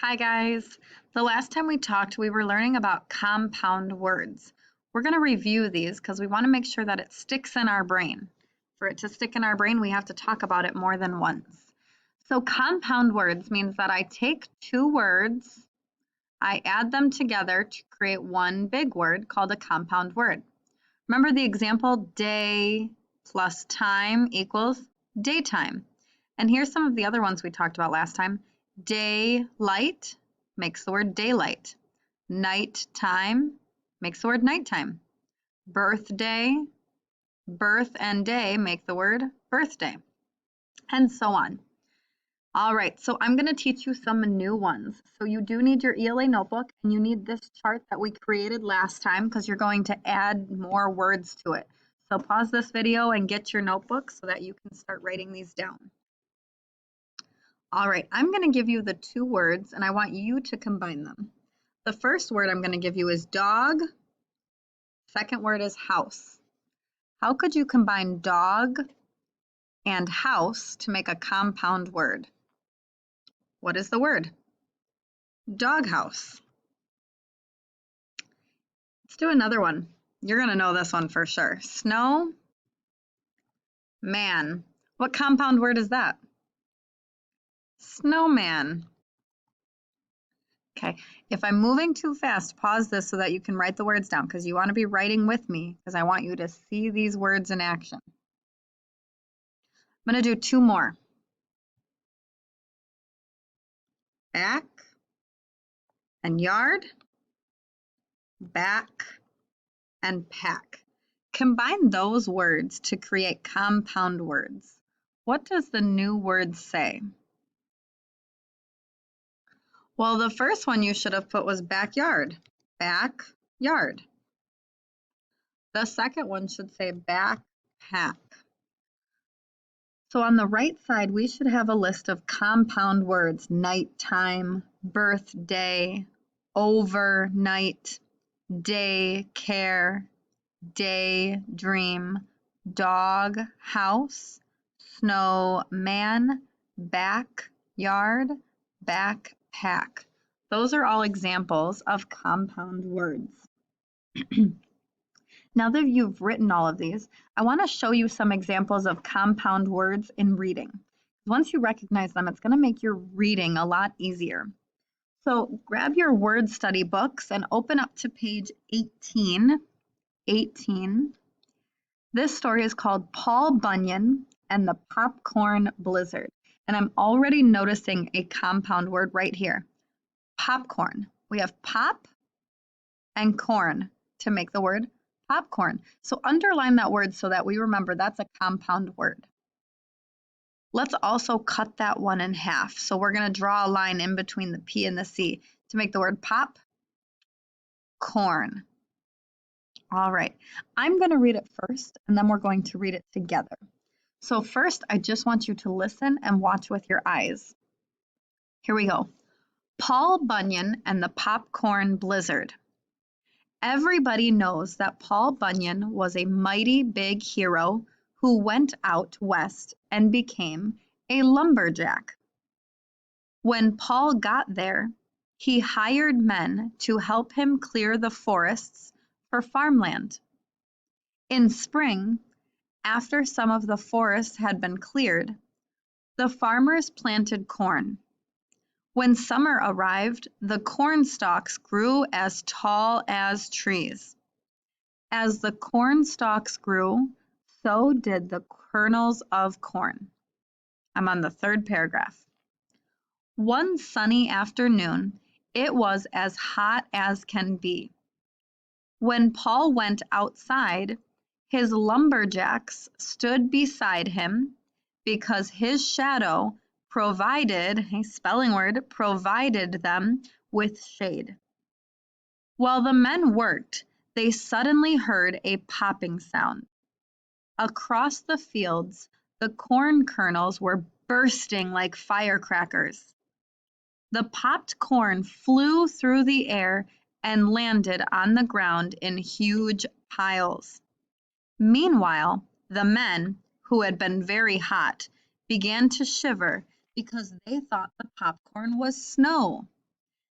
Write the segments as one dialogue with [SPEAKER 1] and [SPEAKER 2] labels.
[SPEAKER 1] Hi guys. The last time we talked, we were learning about compound words. We're going to review these because we want to make sure that it sticks in our brain. For it to stick in our brain, we have to talk about it more than once. So compound words means that I take two words, I add them together to create one big word called a compound word. Remember the example, day plus time equals daytime. And here's some of the other ones we talked about last time. Daylight makes the word daylight. Nighttime makes the word nighttime. Birthday, birth and day make the word birthday, and so on. All right, so I'm going to teach you some new ones. So you do need your ELA notebook, and you need this chart that we created last time because you're going to add more words to it. So pause this video and get your notebook so that you can start writing these down. All right, I'm going to give you the two words, and I want you to combine them. The first word I'm going to give you is dog. Second word is house. How could you combine dog and house to make a compound word? What is the word? Doghouse. Let's do another one. You're going to know this one for sure. Snow, man. What compound word is that? Snowman. Okay, if I'm moving too fast, pause this so that you can write the words down because you want to be writing with me because I want you to see these words in action. I'm going to do two more. Back and yard, back and pack. Combine those words to create compound words. What does the new word say? Well, the first one you should have put was backyard. Backyard. The second one should say backpack. So on the right side, we should have a list of compound words: nighttime, birthday, overnight, day care, daydream, dog house, snowman, backyard, backpack. Those are all examples of compound words. Now that you've written all of these, I want to show you some examples of compound words in reading. Once you recognize them, it's going to make your reading a lot easier. So grab your word study books and open up to page 18. This story is called Paul Bunyan and the Popcorn Blizzard. And I'm already noticing a compound word right here. Popcorn. We have pop and corn to make the word popcorn. So underline that word so that we remember that's a compound word. Let's also cut that one in half. So we're going to draw a line in between the P and the C to make the word pop, corn. All right, I'm going to read it first, and then we're going to read it together. So first, I just want you to listen and watch with your eyes. Here we go. Paul Bunyan and the Popcorn Blizzard. Everybody knows that Paul Bunyan was a mighty big hero who went out west and became a lumberjack. When Paul got there, he hired men to help him clear the forests for farmland. In spring, after some of the forests had been cleared, the farmers planted corn. When summer arrived, the corn stalks grew as tall as trees. As the corn stalks grew, so did the kernels of corn. I'm on the third paragraph. One sunny afternoon, it was as hot as can be. When Paul went outside, his lumberjacks stood beside him because his shadow provided, a spelling word, provided them with shade. While the men worked, they suddenly heard a popping sound. Across the fields, the corn kernels were bursting like firecrackers. The popped corn flew through the air and landed on the ground in huge piles. Meanwhile, the men, who had been very hot, began to shiver because they thought the popcorn was snow.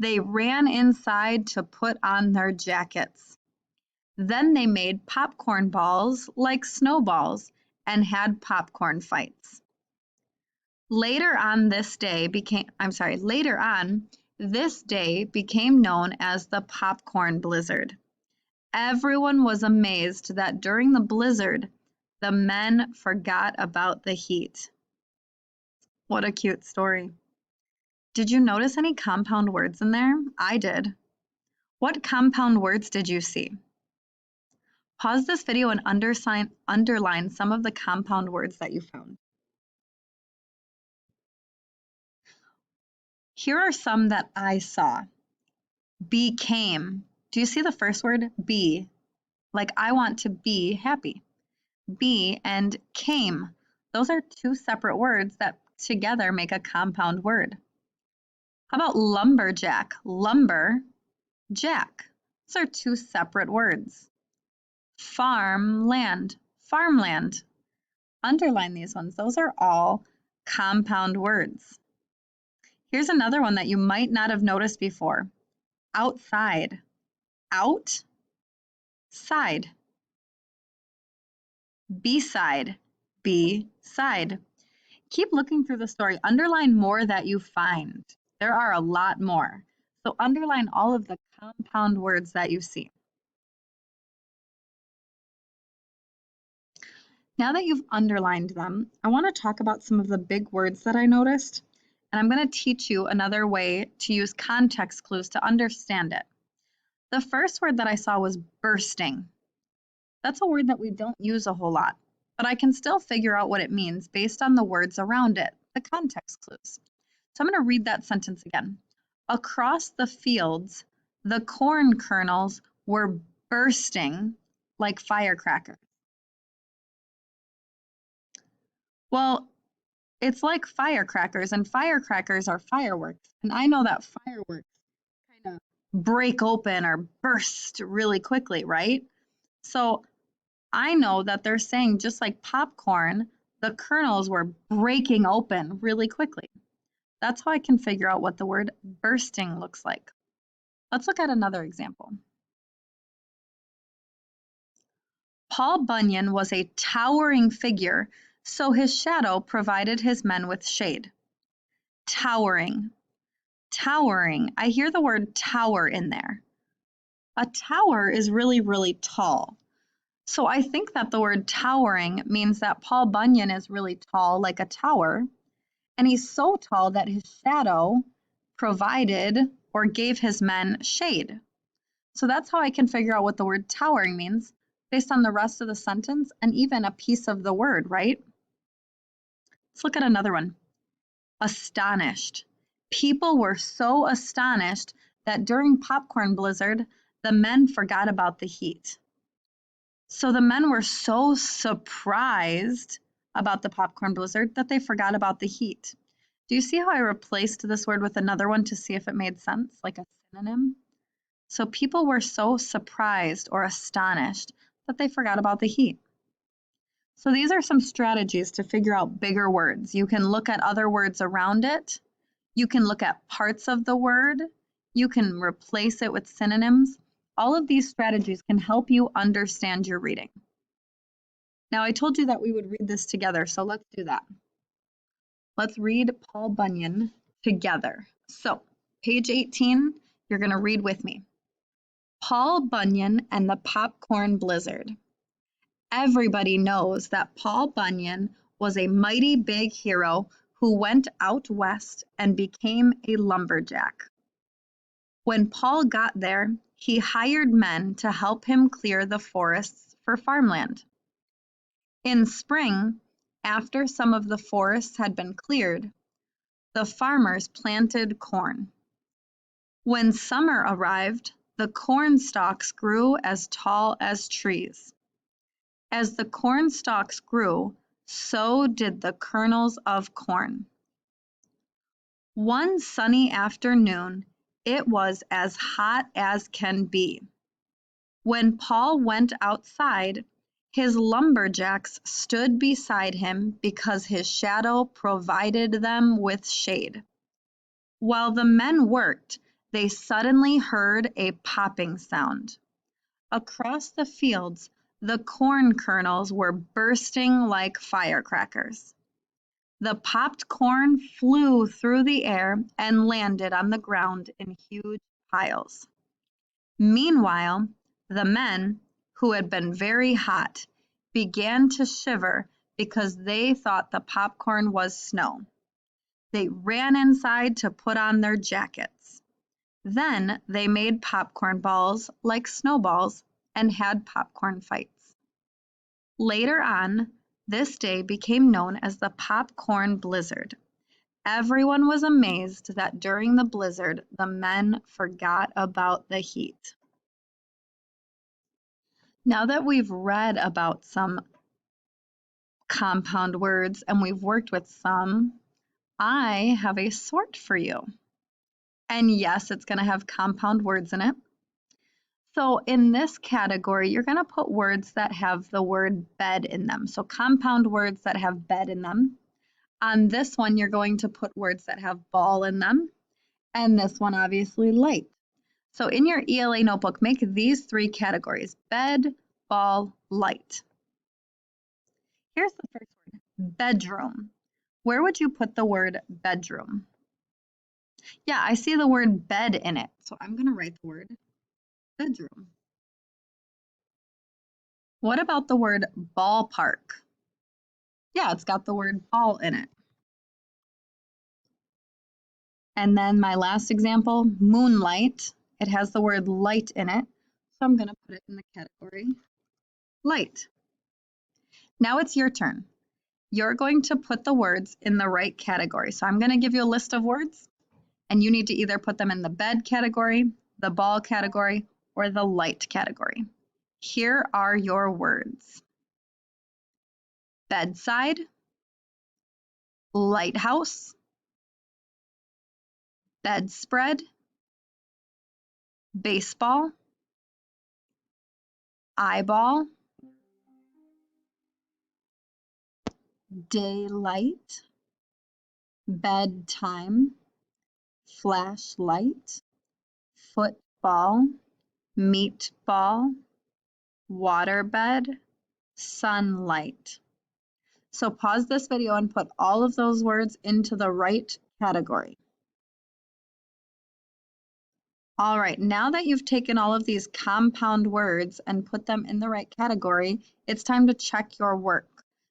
[SPEAKER 1] They ran inside to put on their jackets. Then they made popcorn balls like snowballs and had popcorn fights. Later on, this day became known as the popcorn blizzard. Everyone was amazed that during the blizzard, the men forgot about the heat. What a cute story. Did you notice any compound words in there? I did. What compound words did you see? Pause this video and underline some of the compound words that you found. Here are some that I saw. Became. Do you see the first word? Be. Like I want to be happy. Be and came. Those are two separate words that together make a compound word. How about lumberjack? Lumber, jack. Those are two separate words. Farmland, farmland. Underline these ones. Those are all compound words. Here's another one that you might not have noticed before. Outside. Out, side. Beside, beside. Keep looking through the story. Underline more that you find. There are a lot more. So underline all of the compound words that you see. Now that you've underlined them, I want to talk about some of the big words that I noticed, and I'm going to teach you another way to use context clues to understand it. The first word that I saw was bursting. That's a word that we don't use a whole lot, but I can still figure out what it means based on the words around it, the context clues. So I'm going to read that sentence again. Across the fields, the corn kernels were bursting like firecrackers. Well, it's like firecrackers, and firecrackers are fireworks. And I know that fireworks kind of break open or burst really quickly, right? So I know that they're saying just like popcorn, the kernels were breaking open really quickly. That's how I can figure out what the word bursting looks like. Let's look at another example. Paul Bunyan was a towering figure, so his shadow provided his men with shade. Towering. Towering. I hear the word tower in there. A tower is really, really tall. So I think that the word towering means that Paul Bunyan is really tall, like a tower, and he's so tall that his shadow provided or gave his men shade. So that's how I can figure out what the word towering means based on the rest of the sentence and even a piece of the word, right? Let's look at another one. Astonished. People were so astonished that during popcorn blizzard, the men forgot about the heat. So the men were so surprised about the popcorn blizzard that they forgot about the heat. Do you see how I replaced this word with another one to see if it made sense, like a synonym? So people were so surprised or astonished that they forgot about the heat. So these are some strategies to figure out bigger words. You can look at other words around it. You can look at parts of the word. You can replace it with synonyms. All of these strategies can help you understand your reading. Now, I told you that we would read this together, so let's do that. Let's read Paul Bunyan together. So, page 18, you're going to read with me. Paul Bunyan and the Popcorn Blizzard. Everybody knows that Paul Bunyan was a mighty big hero who went out west and became a lumberjack. When Paul got there, he hired men to help him clear the forests for farmland. In spring, after some of the forests had been cleared, the farmers planted corn. When summer arrived, the corn stalks grew as tall as trees. As the corn stalks grew, so did the kernels of corn. One sunny afternoon, it was as hot as can be. When Paul went outside, his lumberjacks stood beside him because his shadow provided them with shade. While the men worked, they suddenly heard a popping sound. Across the fields, the corn kernels were bursting like firecrackers. The popped corn flew through the air and landed on the ground in huge piles. Meanwhile, the men, who had been very hot, began to shiver because they thought the popcorn was snow. They ran inside to put on their jackets. Then they made popcorn balls like snowballs and had popcorn fights. Later on, this day became known as the popcorn blizzard. Everyone was amazed that during the blizzard, the men forgot about the heat. Now that we've read about some compound words and we've worked with some, I have a sort for you. And yes, it's going to have compound words in it. So in this category, you're going to put words that have the word bed in them. So compound words that have bed in them. On this one, you're going to put words that have ball in them. And this one, obviously, light. So in your ELA notebook, make these three categories: bed, ball, light. Here's the first word, bedroom. Where would you put the word bedroom? Yeah, I see the word bed in it, so I'm going to write the word bedroom. What about the word ballpark? Yeah, it's got the word ball in it. And then my last example, moonlight. It has the word light in it, so I'm going to put it in the category light. Now it's your turn. You're going to put the words in the right category. So I'm going to give you a list of words, and you need to either put them in the bed category, the ball category, or the light category. Here are your words: bedside, lighthouse, bedspread, baseball, eyeball, daylight, bedtime, flashlight, football, meatball, waterbed, sunlight. So pause this video and put all of those words into the right category. All right, now that you've taken all of these compound words and put them in the right category, it's time to check your work.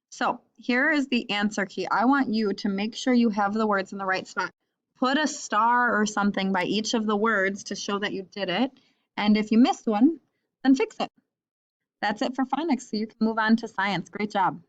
[SPEAKER 1] So here is the answer key. I want you to make sure you have the words in the right spot. Put a star or something by each of the words to show that you did it. And if you missed one, then fix it. That's it for phonics, so you can move on to science. Great job.